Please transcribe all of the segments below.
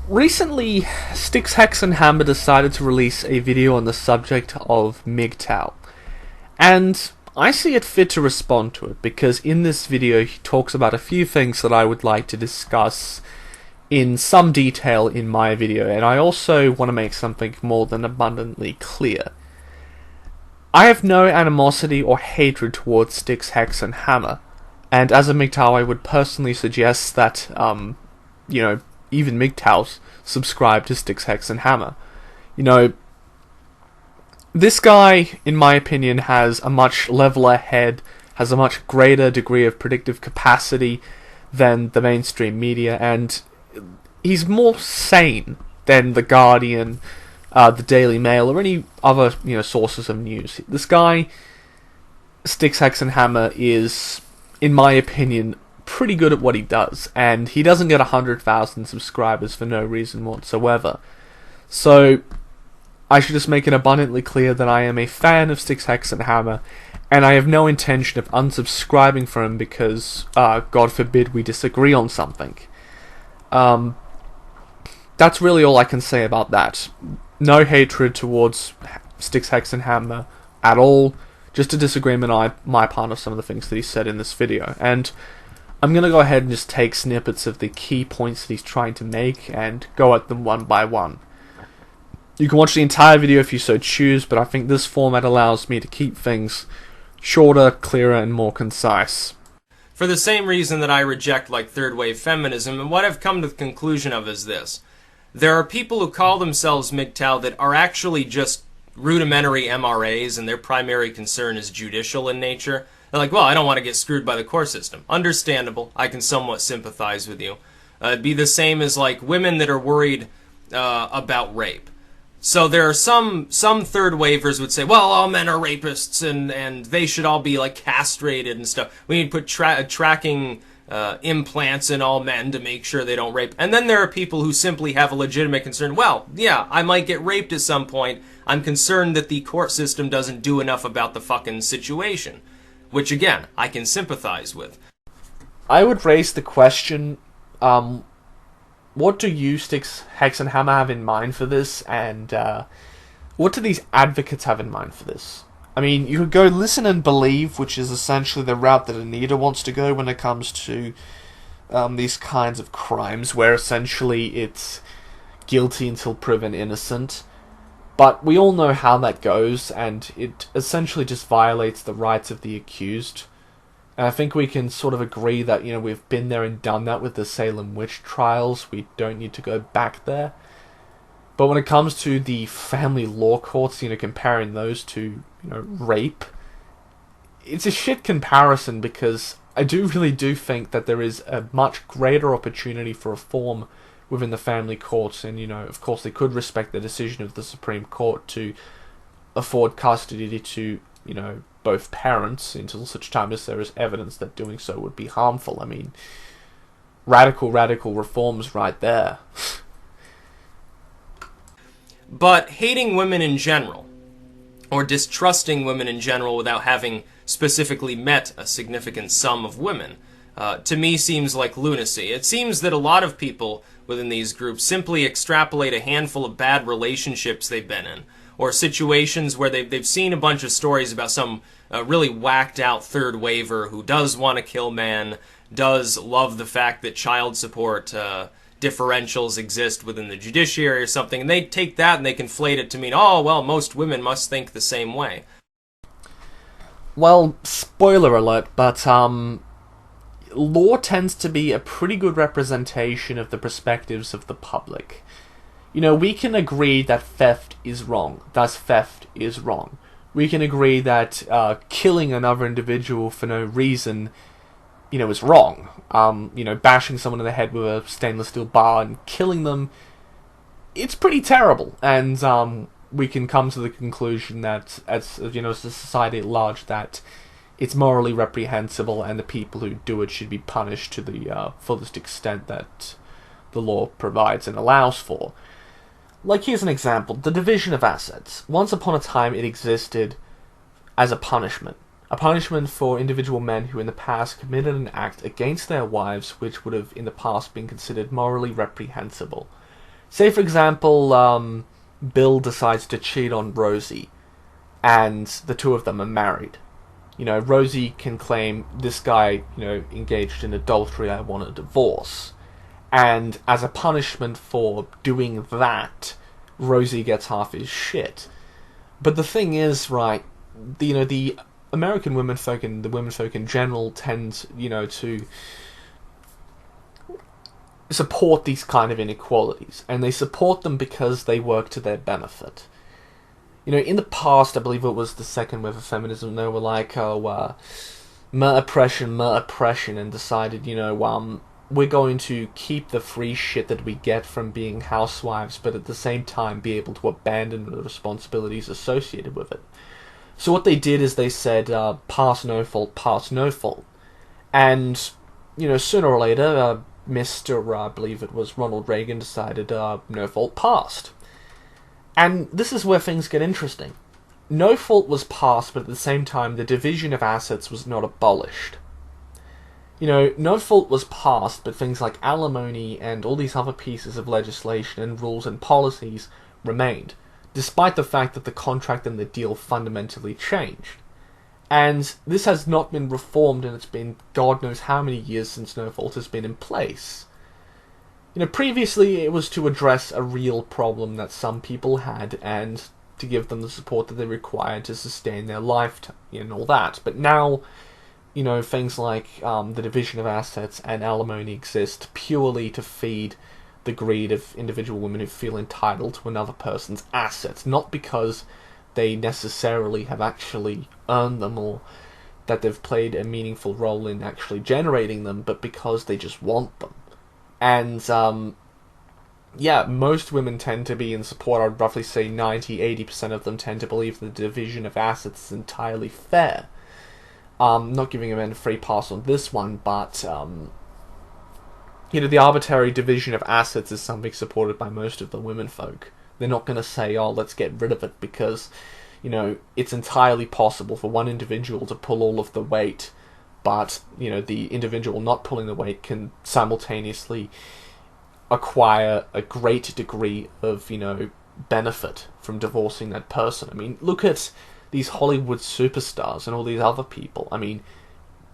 Recently, Styx, Hex, and Hammer decided to release a video on the subject of MGTOW, and I see it fit to respond to it because in this video he talks about a few things that I would like to discuss in some detail in my video, and I also want to make something more than abundantly clear. I have no animosity or hatred towards Styx, Hex, and Hammer, and as a MGTOW I would personally suggest that, even MGTOWs subscribe to Styx, Hex, and Hammer. This guy, in my opinion, has a much leveler head, has a much greater degree of predictive capacity than the mainstream media, and he's more sane than The Guardian, the Daily Mail, or any other sources of news. This guy, Styx, Hex, and Hammer, is, in my opinion, pretty good at what he does, and he doesn't get 100,000 subscribers for no reason whatsoever. So I should just make it abundantly clear that I am a fan of Styx, Hex, and Hammer, and I have no intention of unsubscribing from him because, God forbid, we disagree on something. That's really all I can say about that. No hatred towards Styx, Hex, and Hammer at all, just a disagreement on my part of some of the things that he said in this video, and I'm going to go ahead and just take snippets of the key points that he's trying to make and go at them one by one. You can watch the entire video if you so choose, but I think this format allows me to keep things shorter, clearer, and more concise. For the same reason that I reject third wave feminism, and what I've come to the conclusion of is this. There are people who call themselves MGTOW that are actually just rudimentary MRAs, and their primary concern is judicial in nature. They're like, well, I don't want to get screwed by the court system. Understandable. I can somewhat sympathize with you. It'd be the same as women that are worried about rape. So there are some third wavers would say, well, all men are rapists and they should all be castrated and stuff. We need to put tracking implants in all men to make sure they don't rape. And then there are people who simply have a legitimate concern. Well, yeah, I might get raped at some point. I'm concerned that the court system doesn't do enough about the fucking situation. Which, again, I can sympathize with. I would raise the question, what do you, Styx, Hex, and Hammer have in mind for this, and what do these advocates have in mind for this? I mean, you could go listen and believe, which is essentially the route that Anita wants to go when it comes to these kinds of crimes, where essentially it's guilty until proven innocent. But we all know how that goes, and it essentially just violates the rights of the accused. And I think we can sort of agree that, we've been there and done that with the Salem witch trials. We don't need to go back there. But when it comes to the family law courts, comparing those to, rape, it's a shit comparison because I really do think that there is a much greater opportunity for reform within the family courts, and of course they could respect the decision of the Supreme Court to afford custody to both parents until such time as there is evidence that doing so would be harmful. I mean, radical reforms right there. But hating women in general, or distrusting women in general without having specifically met a significant sum of women, to me seems like lunacy. It seems that a lot of people within these groups simply extrapolate a handful of bad relationships they've been in, or situations where they've seen a bunch of stories about some really whacked out third waver who does want to kill man, does love the fact that child support differentials exist within the judiciary or something, and they take that and they conflate it to mean, oh, well, most women must think the same way. Well, spoiler alert, but law tends to be a pretty good representation of the perspectives of the public. We can agree that theft is wrong, thus theft is wrong. We can agree that killing another individual for no reason, is wrong. Bashing someone in the head with a stainless steel bar and killing them, it's pretty terrible. And we can come to the conclusion that, as a society at large, that it's morally reprehensible, and the people who do it should be punished to the fullest extent that the law provides and allows for. Here's an example. The division of assets. Once upon a time, it existed as a punishment. A punishment for individual men who in the past committed an act against their wives which would have in the past been considered morally reprehensible. Say, for example, Bill decides to cheat on Rosie, and the two of them are married. Rosie can claim, this guy, engaged in adultery, I want a divorce. And as a punishment for doing that, Rosie gets half his shit. But the thing is, right, the American womenfolk and the womenfolk in general tend, to support these kind of inequalities. And they support them because they work to their benefit. In the past, I believe it was the second wave of feminism, they were like, mer oppression, and decided, we're going to keep the free shit that we get from being housewives, but at the same time be able to abandon the responsibilities associated with it. So what they did is they said, pass no fault, pass no fault. And, sooner or later, I believe it was Ronald Reagan, decided, no fault passed. And this is where things get interesting. No fault was passed, but at the same time, the division of assets was not abolished. No fault was passed, but things like alimony and all these other pieces of legislation and rules and policies remained, despite the fact that the contract and the deal fundamentally changed. And this has not been reformed, and it's been God knows how many years since no fault has been in place. Previously it was to address a real problem that some people had and to give them the support that they required to sustain their lifetime and all that. But now, things like the division of assets and alimony exist purely to feed the greed of individual women who feel entitled to another person's assets, not because they necessarily have actually earned them or that they've played a meaningful role in actually generating them, but because they just want them. And, most women tend to be in support. I'd roughly say 90-80% of them tend to believe the division of assets is entirely fair. Not giving a man a free pass on this one, but, the arbitrary division of assets is something supported by most of the womenfolk. They're not going to say, let's get rid of it, because, it's entirely possible for one individual to pull all of the weight, but, the individual not pulling the weight can simultaneously acquire a great degree of, benefit from divorcing that person. I mean, look at these Hollywood superstars and all these other people. I mean,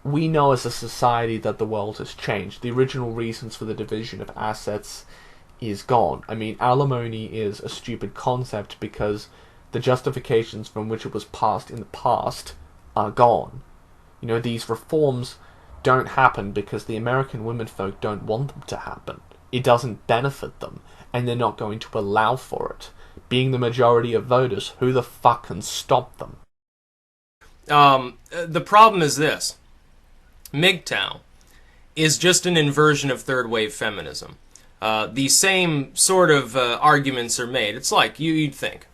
we know as a society that the world has changed. The original reasons for the division of assets is gone. I mean, alimony is a stupid concept because the justifications from which it was passed in the past are gone. These reforms don't happen because the American womenfolk don't want them to happen. It doesn't benefit them, and they're not going to allow for it. Being the majority of voters, who the fuck can stop them? The problem is this. MGTOW is just an inversion of third-wave feminism. The same sort of arguments are made. It's like, you'd think.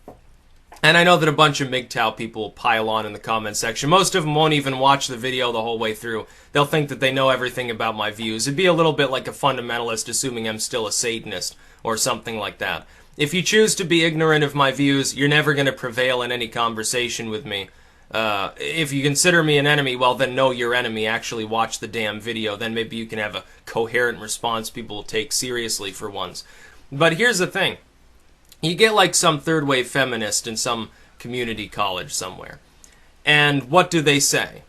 And I know that a bunch of MGTOW people pile on in the comment section. Most of them won't even watch the video the whole way through. They'll think that they know everything about my views. It'd be a little bit like a fundamentalist assuming I'm still a Satanist or something like that. If you choose to be ignorant of my views, you're never going to prevail in any conversation with me. If you consider me an enemy, well, then know your enemy. Actually watch the damn video. Then maybe you can have a coherent response people will take seriously for once. But here's the thing. You get like some third-wave feminist in some community college somewhere. And what do they say?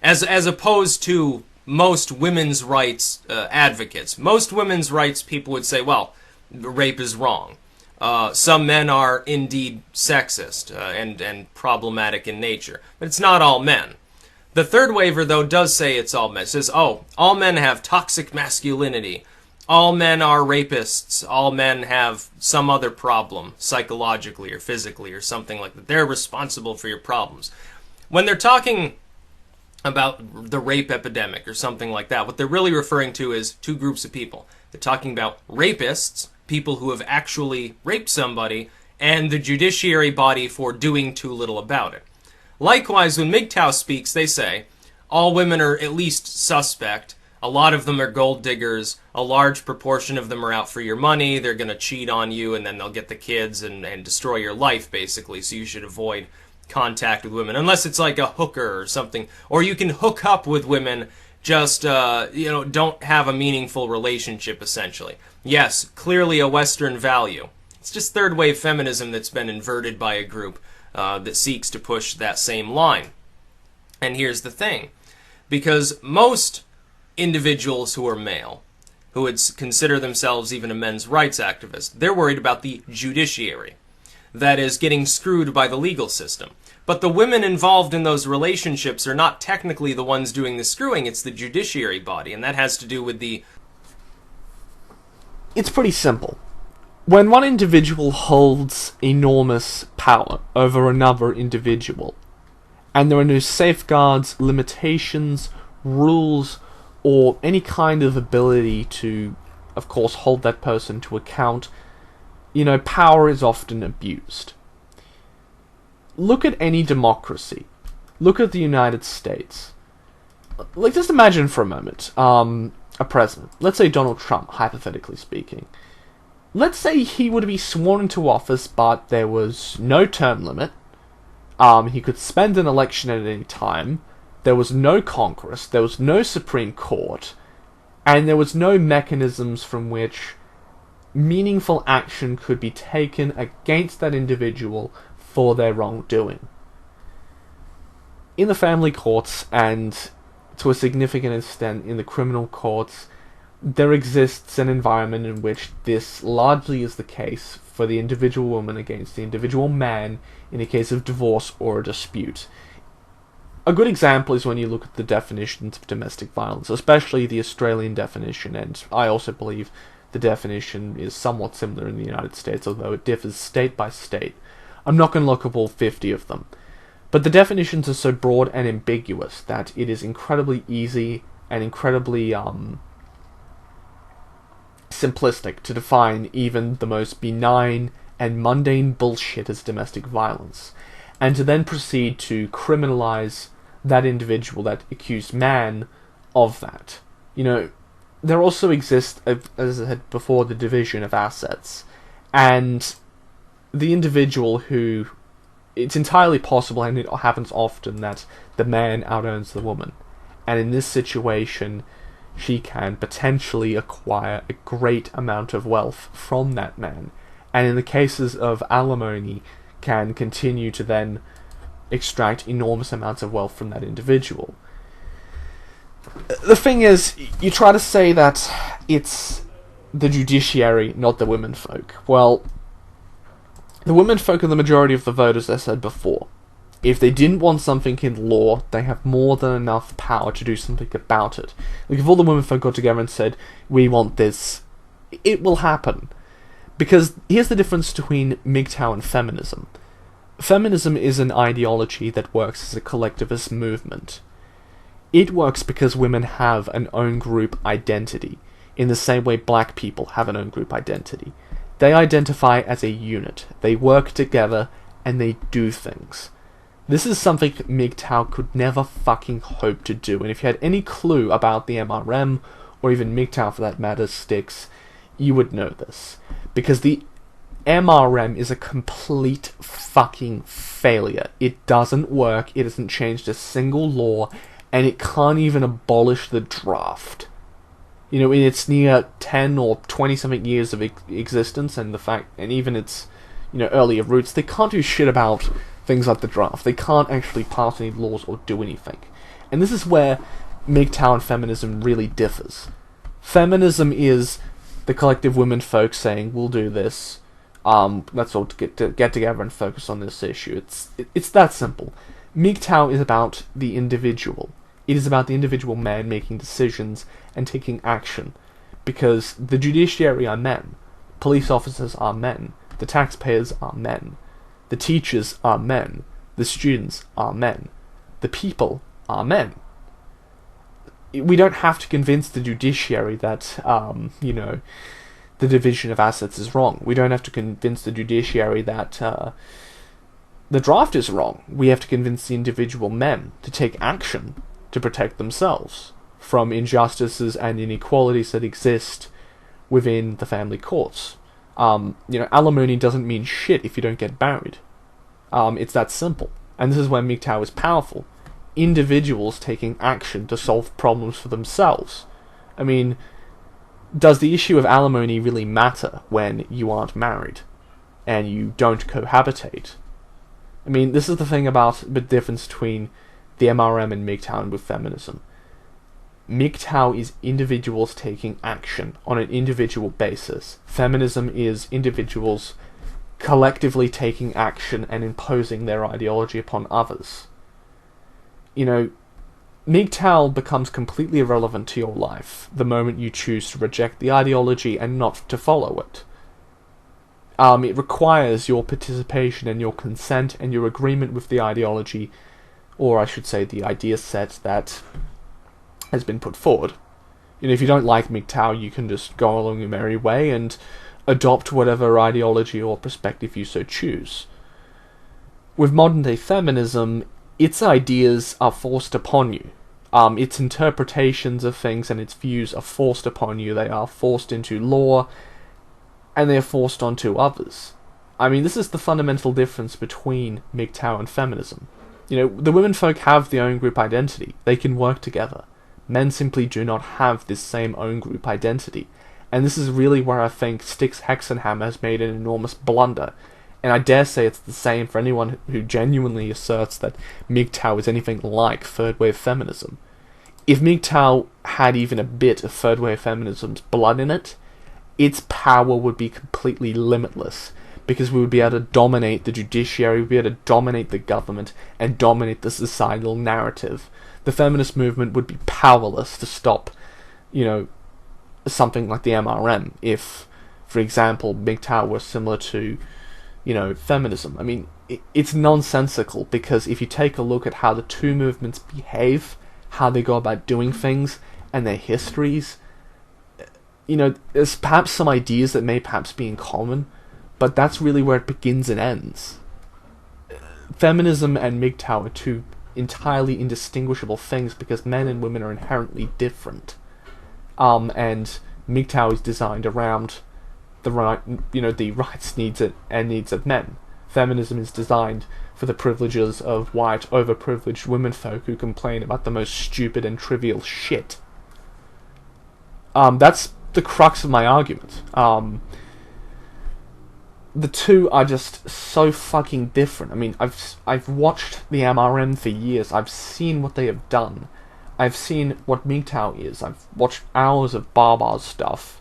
As opposed to most women's rights advocates. Most women's rights people would say, well, rape is wrong. Some men are indeed sexist and problematic in nature. But it's not all men. The third waver, though, does say it's all men. It says, all men have toxic masculinity. All men are rapists. All men have some other problem, psychologically or physically or something like that. They're responsible for your problems. When they're talking about the rape epidemic or something like that, what they're really referring to is two groups of people. They're talking about rapists, people who have actually raped somebody, and the judiciary body for doing too little about it. Likewise, when MGTOW speaks, they say, all women are at least suspect. A lot of them are gold diggers. A large proportion of them are out for your money. They're going to cheat on you, and then they'll get the kids and destroy your life, basically. So you should avoid contact with women, unless it's like a hooker or something. Or you can hook up with women just, don't have a meaningful relationship, essentially. Yes, clearly a Western value. It's just third wave feminism that's been inverted by a group that seeks to push that same line. And here's the thing. Because most individuals who are male, who would consider themselves even a men's rights activist, they're worried about the judiciary. That is, getting screwed by the legal system. But the women involved in those relationships are not technically the ones doing the screwing, it's the judiciary body, and that has to do with the... It's pretty simple. When one individual holds enormous power over another individual, and there are no safeguards, limitations, rules, or any kind of ability to, of course, hold that person to account, power is often abused. Look at any democracy. Look at the United States. Like, just imagine for a moment, a president. Let's say Donald Trump, hypothetically speaking. Let's say he would be sworn into office, but there was no term limit. He could spend an election at any time. There was no Congress. There was no Supreme Court. And there was no mechanisms from which meaningful action could be taken against that individual for their wrongdoing. In the family courts, and to a significant extent in the criminal courts, there exists an environment in which this largely is the case for the individual woman against the individual man in a case of divorce or a dispute. A good example is when you look at the definitions of domestic violence, especially the Australian definition, and I also believe the definition is somewhat similar in the United States, although it differs state by state. I'm not going to look up all 50 of them. But the definitions are so broad and ambiguous that it is incredibly easy and incredibly simplistic to define even the most benign and mundane bullshit as domestic violence, and to then proceed to criminalize that individual, that accused man, of that. There also exists, as I said before, the division of assets, and the individual who... It's entirely possible, and it happens often, that the man out-earns the woman. And in this situation, she can potentially acquire a great amount of wealth from that man. And in the cases of alimony, can continue to then extract enormous amounts of wealth from that individual. The thing is, you try to say that it's the judiciary, not the womenfolk. Well, the womenfolk are the majority of the vote, as I said before. If they didn't want something in law, they have more than enough power to do something about it. Like, if all the womenfolk got together and said, we want this, it will happen. Because here's the difference between MGTOW and feminism. Feminism is an ideology that works as a collectivist movement. It works because women have an own group identity, in the same way black people have an own group identity. They identify as a unit. They work together, and they do things. This is something MGTOW could never fucking hope to do, and if you had any clue about the MRM, or even MGTOW for that matter, Styx, you would know this. Because the MRM is a complete fucking failure. It doesn't work, it hasn't changed a single law, and it can't even abolish the draft. In its near 10 or 20-something years of existence, and even its, earlier roots, they can't do shit about things like the draft. They can't actually pass any laws or do anything. And this is where MGTOW and feminism really differs. Feminism is the collective women folk saying, we'll do this, let's all get together and focus on this issue. It's that simple. MGTOW is about the individual. It is about the individual man making decisions and taking action. Because the judiciary are men. Police officers are men. The taxpayers are men. The teachers are men. The students are men. The people are men. We don't have to convince the judiciary that, the division of assets is wrong. We don't have to convince the judiciary that the draft is wrong. We have to convince the individual men to take action to protect themselves from injustices and inequalities that exist within the family courts. Alimony doesn't mean shit if you don't get married. It's that simple. And this is where MGTOW is powerful. individuals taking action to solve problems for themselves. I mean, does the issue of alimony really matter when you aren't married and you don't cohabitate? I mean, this is the thing about the difference between the MRM and MGTOW with feminism. MGTOW is individuals taking action on an individual basis. Feminism is individuals collectively taking action and imposing their ideology upon others. You know, MGTOW becomes completely irrelevant to your life the moment you choose to reject the ideology and not to follow it. It requires your participation and your consent and your agreement with the ideology, or I should say the idea set that has been put forward. You know, if you don't like MGTOW, you can just go along your merry way and adopt whatever ideology or perspective you so choose. With modern-day feminism, its ideas are forced upon you. Its interpretations of things and its views are forced upon you. They are forced into law, and they are forced onto others. I mean, this is the fundamental difference between MGTOW and feminism. You know, the women folk have their own group identity. They can work together. Men simply do not have this same own group identity. And this is really where I think Styx Hexenhammer has made an enormous blunder. And I dare say it's the same for anyone who genuinely asserts that MGTOW is anything like third-wave feminism. If MGTOW had even a bit of third-wave feminism's blood in it, its power would be completely limitless, because we would be able to dominate the judiciary, we'd be able to dominate the government, and dominate the societal narrative. The feminist movement would be powerless to stop, you know, something like the MRM, if, for example, MGTOW were similar to, you know, feminism. I mean, it's nonsensical, because if you take a look at how the two movements behave, how they go about doing things, and their histories, you know, there's perhaps some ideas that may perhaps be in common, but that's really where it begins and ends. Feminism and MGTOW are two entirely indistinguishable things because men and women are inherently different. And MGTOW is designed around the rights, needs, and needs of men. Feminism is designed for the privileges of white, overprivileged womenfolk who complain about the most stupid and trivial shit. That's the crux of my argument. The two are just so fucking different. I mean, I've watched the MRM for years. I've seen what they have done. I've seen what MGTOW is. I've watched hours of Barbar's stuff,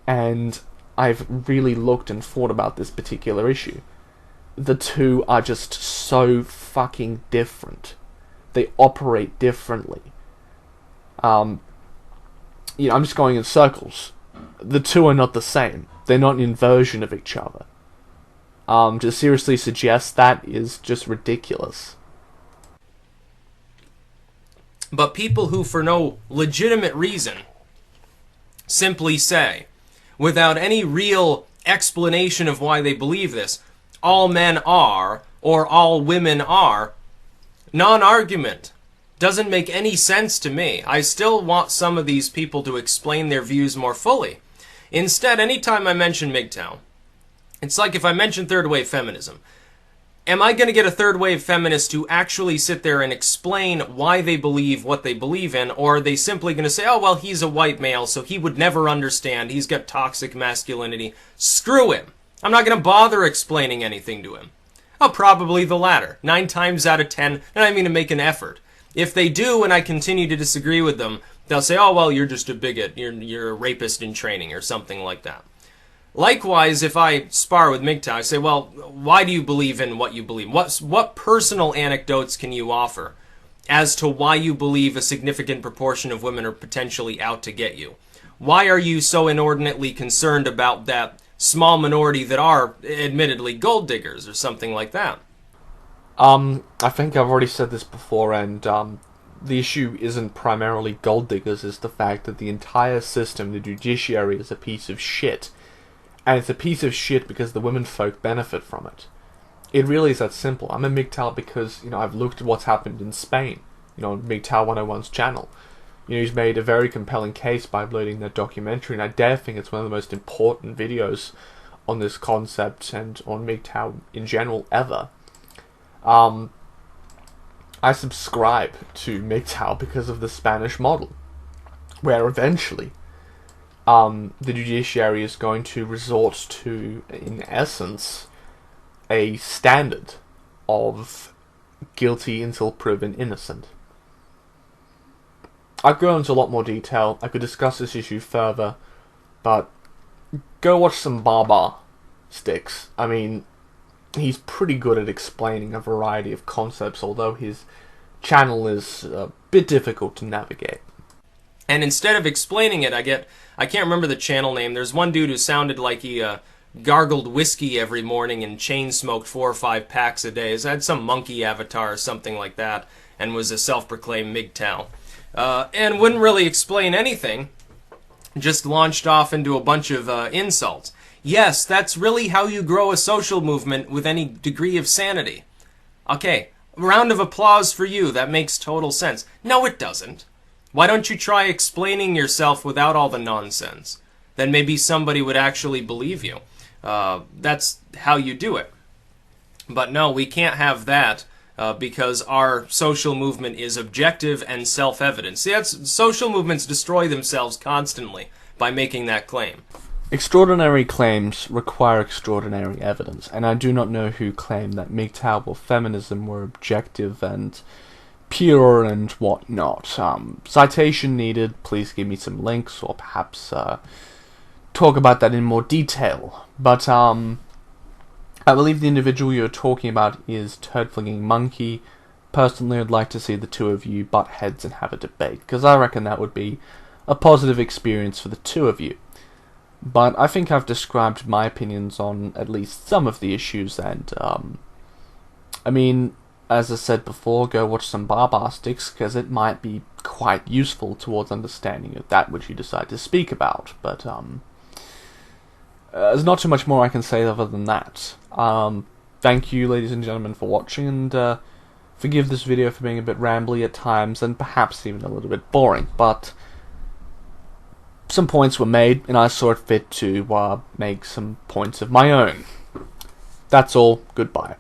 and I've really looked and thought about this particular issue. The two are just so fucking different. They operate differently. You know, I'm just going in circles. The two are not the same. They're not an inversion of each other. To seriously suggest that is just ridiculous. But people who, for no legitimate reason, simply say, without any real explanation of why they believe this, all men are, or all women are, non-argument. Doesn't make any sense to me. I still want some of these people to explain their views more fully. Instead, anytime I mention MGTOW, it's like if I mention third-wave feminism. Am I going to get a third-wave feminist to actually sit there and explain why they believe what they believe in, or are they simply going to say, oh, well, he's a white male, so he would never understand, he's got toxic masculinity. Screw him. I'm not going to bother explaining anything to him. Oh, probably the latter. 9 times out of 10, and I mean to make an effort. If they do and I continue to disagree with them, they'll say, oh, well, you're just a bigot, you're a rapist in training, or something like that. Likewise, if I spar with MGTOW, I say, well, why do you believe in what you believe? What personal anecdotes can you offer as to why you believe a significant proportion of women are potentially out to get you? Why are you so inordinately concerned about that small minority that are, admittedly, gold diggers, or something like that? I think I've already said this before, and the issue isn't primarily gold diggers, it's the fact that the entire system, the judiciary, is a piece of shit. And it's a piece of shit because the women folk benefit from it. It really is that simple. I'm a MGTOW because, you know, I've looked at what's happened in Spain, you know, on MGTOW 101's channel. You know, he's made a very compelling case by uploading that documentary, and I dare think it's one of the most important videos on this concept and on MGTOW in general ever. I subscribe to MGTOW because of the Spanish model, where eventually the judiciary is going to resort to, in essence, a standard of guilty until proven innocent. I could go into a lot more detail, I could discuss this issue further, but go watch some Styx. I mean, he's pretty good at explaining a variety of concepts, although his channel is a bit difficult to navigate. And instead of explaining it, I can't remember the channel name. There's one dude who sounded like he gargled whiskey every morning and chain smoked 4 or 5 packs a day. He had some monkey avatar or something like that, and was a self-proclaimed MGTOW. And wouldn't really explain anything, just launched off into a bunch of insults. Yes, that's really how you grow a social movement with any degree of sanity. Okay, round of applause for you, that makes total sense. No, it doesn't. Why don't you try explaining yourself without all the nonsense? Then maybe somebody would actually believe you. That's how you do it. But no, we can't have that because our social movement is objective and self-evident. See, social movements destroy themselves constantly by making that claim. Extraordinary claims require extraordinary evidence, and I do not know who claimed that MGTOW or feminism were objective and pure and whatnot. Citation needed, please give me some links, or perhaps talk about that in more detail. But I believe the individual you're talking about is Turd-Flinging Monkey. Personally, I'd like to see the two of you butt heads and have a debate, because I reckon that would be a positive experience for the two of you. But I think I've described my opinions on at least some of the issues, and I mean, as I said before, go watch some Styx, because it might be quite useful towards understanding of that which you decide to speak about. But there's not too much more I can say other than that. Thank you, ladies and gentlemen, for watching, and forgive this video for being a bit rambly at times, and perhaps even a little bit boring, but some points were made, and I saw it fit to make some points of my own. That's all. Goodbye.